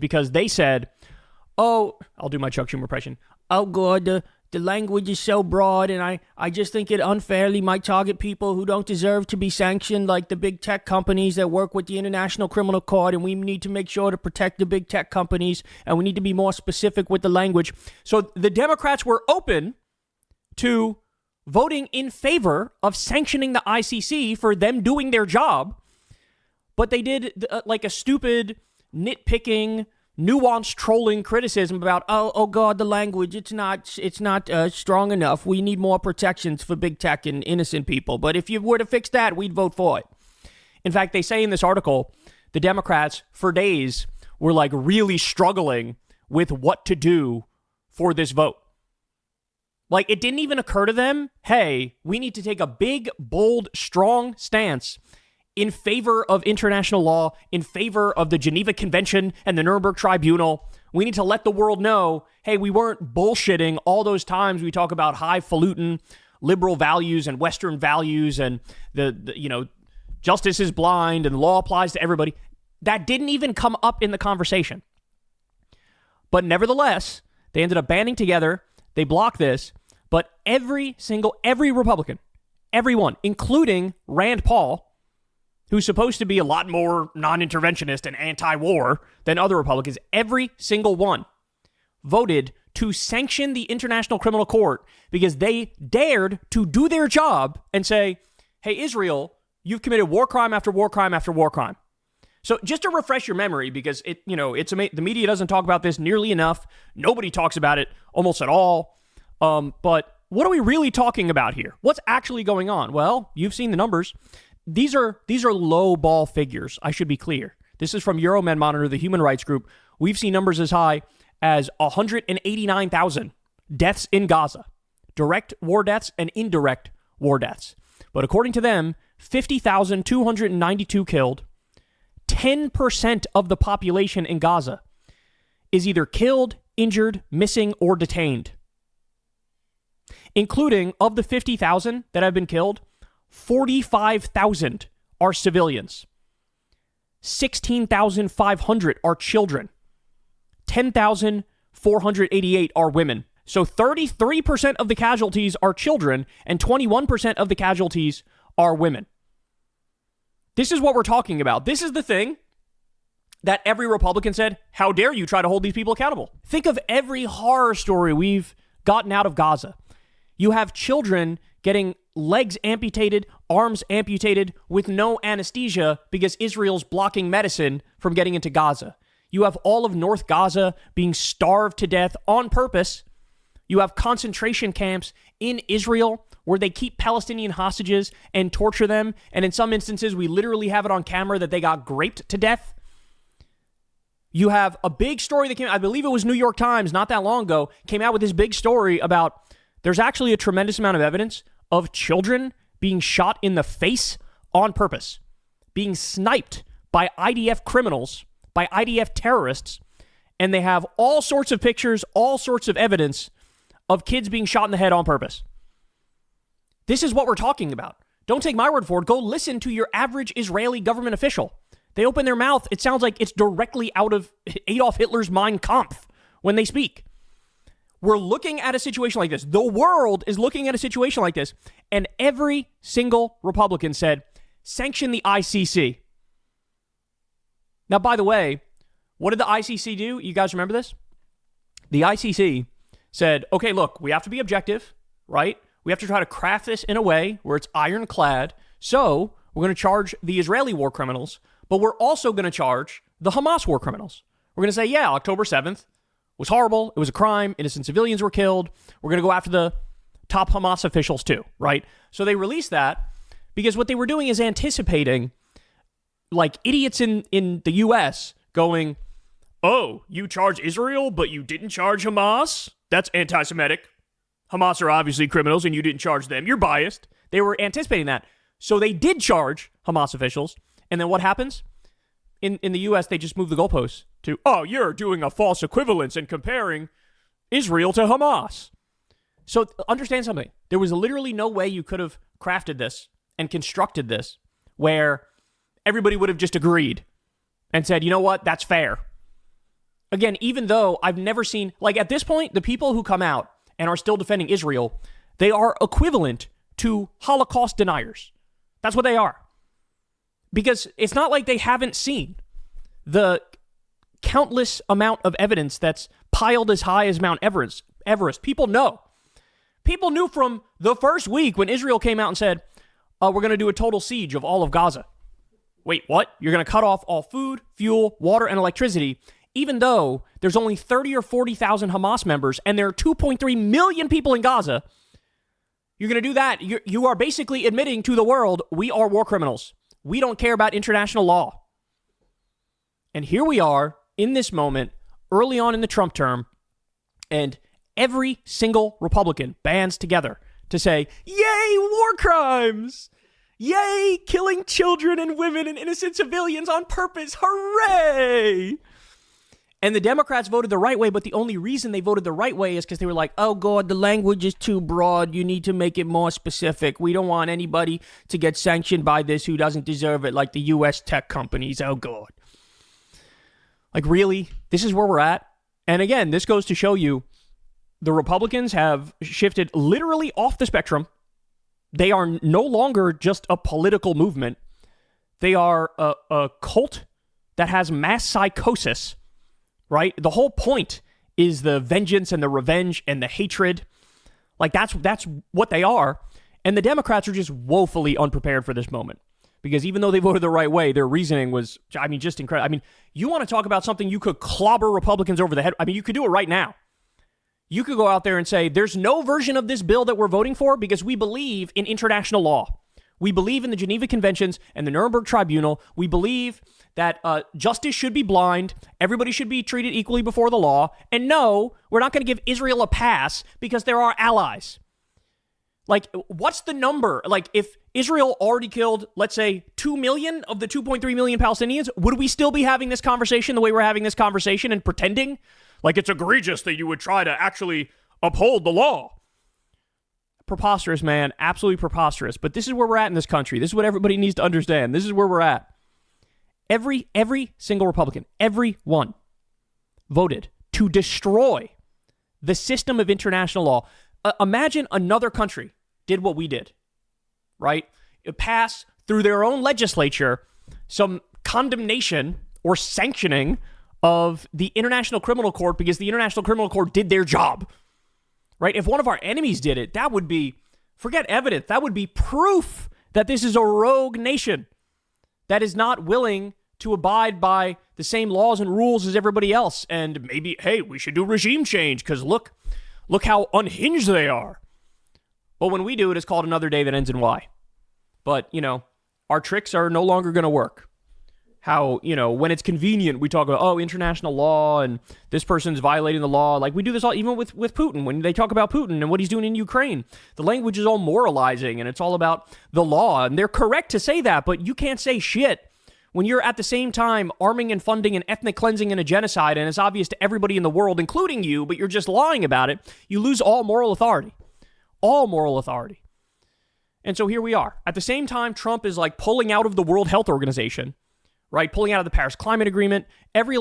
because they said, oh, I'll do my Chuck Schumer impression. Oh, God, the language is so broad, and I just think it unfairly might target people who don't deserve to be sanctioned, like the big tech companies that work with the International Criminal Court, and we need to make sure to protect the big tech companies, and we need to be more specific with the language. So the Democrats were open to voting in favor of sanctioning the ICC for them doing their job, but they did like a stupid, nitpicking, nuanced trolling criticism about, oh God, the language, it's not strong enough. We need more protections for big tech and innocent people. But if you were to fix that, we'd vote for it. In fact, they say in this article, the Democrats for days were like really struggling with what to do for this vote. Like, it didn't even occur to them, hey, we need to take a big, bold, strong stance in favor of international law, in favor of the Geneva Convention and the Nuremberg Tribunal. We need to let the world know, hey, we weren't bullshitting all those times we talk about highfalutin liberal values and Western values and the justice is blind and the law applies to everybody. That didn't even come up in the conversation. But nevertheless, they ended up banding together. They blocked this. But every Republican, everyone, including Rand Paul, who's supposed to be a lot more non-interventionist and anti-war than other Republicans, every single one voted to sanction the International Criminal Court because they dared to do their job and say, hey, Israel, you've committed war crime after war crime after war crime. So just to refresh your memory, because the media doesn't talk about this nearly enough. Nobody talks about it almost at all. But what are we really talking about here? What's actually going on? Well, you've seen the numbers. These are low ball figures. I should be clear. This is from Euromed Monitor, the human rights group. We've seen numbers as high as 189,000 deaths in Gaza, direct war deaths and indirect war deaths. But according to them, 50,292 killed. 10% of the population in Gaza is either killed, injured, missing, or detained. Including, of the 50,000 that have been killed, 45,000 are civilians. 16,500 are children. 10,488 are women. So 33% of the casualties are children and 21% of the casualties are women. This is what we're talking about. This is the thing that every Republican said, how dare you try to hold these people accountable? Think of every horror story we've gotten out of Gaza. You have children getting legs amputated, arms amputated with no anesthesia because Israel's blocking medicine from getting into Gaza. You have all of North Gaza being starved to death on purpose. You have concentration camps in Israel where they keep Palestinian hostages and torture them. And in some instances, we literally have it on camera that they got raped to death. You have a big story that came, I believe it was New York Times not that long ago, came out with this big story about there's actually a tremendous amount of evidence of children being shot in the face on purpose, being sniped by IDF criminals, by IDF terrorists, and they have all sorts of pictures, all sorts of evidence of kids being shot in the head on purpose. This is what we're talking about. Don't take my word for it. Go listen to your average Israeli government official. They open their mouth. It sounds like it's directly out of Adolf Hitler's Mein Kampf when they speak. We're looking at a situation like this. The world is looking at a situation like this. And every single Republican said, sanction the ICC. Now, by the way, what did the ICC do? You guys remember this? The ICC said, okay, look, we have to be objective, right? We have to try to craft this in a way where it's ironclad. So we're going to charge the Israeli war criminals, but we're also going to charge the Hamas war criminals. We're going to say, yeah, October 7th was horrible. It was a crime. Innocent civilians were killed. We're going to go after the top Hamas officials too, right? So they released that because what they were doing is anticipating like idiots in the U.S. going, oh, you charge Israel, but you didn't charge Hamas? That's anti-Semitic. Hamas are obviously criminals and you didn't charge them. You're biased. They were anticipating that. So they did charge Hamas officials. And then what happens? In the U.S., they just move the goalposts to, oh, you're doing a false equivalence and comparing Israel to Hamas. So understand something. There was literally no way you could have crafted this and constructed this where everybody would have just agreed and said, you know what, that's fair. Again, even though I've never seen, like at this point, the people who come out and are still defending Israel, they are equivalent to Holocaust deniers. That's what they are. Because it's not like they haven't seen the countless amount of evidence that's piled as high as Mount Everest. People know. People knew from the first week when Israel came out and said, we're going to do a total siege of all of Gaza. Wait, what? You're going to cut off all food, fuel, water, and electricity, even though there's only 30 or 40,000 Hamas members and there are 2.3 million people in Gaza. You're going to do that. You are basically admitting to the world, we are war criminals. We don't care about international law. And here we are in this moment, early on in the Trump term, and every single Republican bands together to say, yay, war crimes! Yay, killing children and women and innocent civilians on purpose. Hooray! And the Democrats voted the right way, but the only reason they voted the right way is because they were like, oh, God, the language is too broad. You need to make it more specific. We don't want anybody to get sanctioned by this who doesn't deserve it, like the U.S. tech companies. Oh, God. Like, really? This is where we're at? And again, this goes to show you the Republicans have shifted literally off the spectrum. They are no longer just a political movement. They are a cult that has mass psychosis, right? The whole point is the vengeance and the revenge and the hatred. Like, that's what they are. And the Democrats are just woefully unprepared for this moment. Because even though they voted the right way, their reasoning was, just incredible. You want to talk about something you could clobber Republicans over the head. You could do it right now. You could go out there and say, there's no version of this bill that we're voting for because we believe in international law. We believe in the Geneva Conventions and the Nuremberg Tribunal. We believe that justice should be blind. Everybody should be treated equally before the law. And no, we're not going to give Israel a pass because they're our allies. Like, what's the number? Like, if Israel already killed, let's say, 2 million of the 2.3 million Palestinians, would we still be having this conversation the way we're having this conversation and pretending like it's egregious that you would try to actually uphold the law? Preposterous, man. Absolutely preposterous. But this is where we're at in this country. This is what everybody needs to understand. This is where we're at. Every single Republican, every one, voted to destroy the system of international law. Imagine another country did what we did, right? Pass through their own legislature some condemnation or sanctioning of the International Criminal Court because the International Criminal Court did their job, right? If one of our enemies did it, that would be, forget evidence, that would be proof that this is a rogue nation that is not willing to abide by the same laws and rules as everybody else. And maybe, hey, we should do regime change because look how unhinged they are. Well, when we do it, it's called another day that ends in Y. But, our tricks are no longer going to work. How, when it's convenient, we talk about, international law and this person's violating the law. Like, we do this all, even with Putin. When they talk about Putin and what he's doing in Ukraine, the language is all moralizing and it's all about the law. And they're correct to say that, but you can't say shit when you're at the same time arming and funding an ethnic cleansing and a genocide, and it's obvious to everybody in the world, including you, but you're just lying about it. You lose all moral authority. All moral authority. And so here we are. At the same time, Trump is like pulling out of the World Health Organization, right? Pulling out of the Paris Climate Agreement, every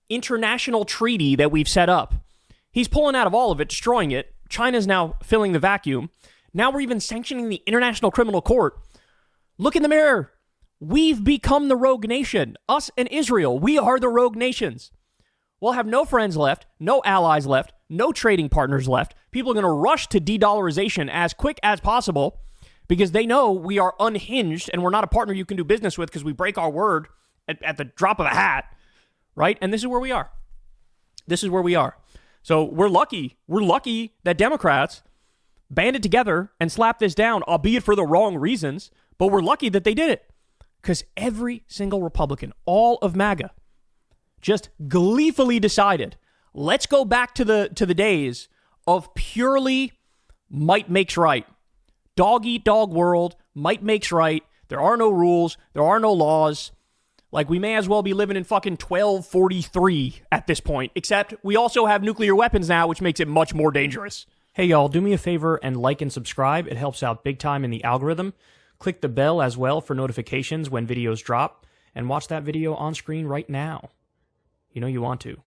international treaty that we've set up. He's pulling out of all of it, destroying it. China's now filling the vacuum. Now we're even sanctioning the International Criminal Court. Look in the mirror. We've become the rogue nation. Us and Israel, we are the rogue nations. We'll have no friends left, no allies left, no trading partners left. People are going to rush to de-dollarization as quick as possible because they know we are unhinged and we're not a partner you can do business with because we break our word at the drop of a hat, right? And this is where we are. This is where we are. So we're lucky. We're lucky that Democrats banded together and slapped this down, albeit for the wrong reasons, but we're lucky that they did it. Because every single Republican, all of MAGA, just gleefully decided, let's go back to the days of purely might makes right. Dog eat dog world, might makes right. There are no rules. There are no laws. Like, we may as well be living in fucking 1243 at this point, except we also have nuclear weapons now, which makes it much more dangerous. Hey, y'all, do me a favor and like and subscribe. It helps out big time in the algorithm. Click the bell as well for notifications when videos drop, and watch that video on screen right now. You know you want to.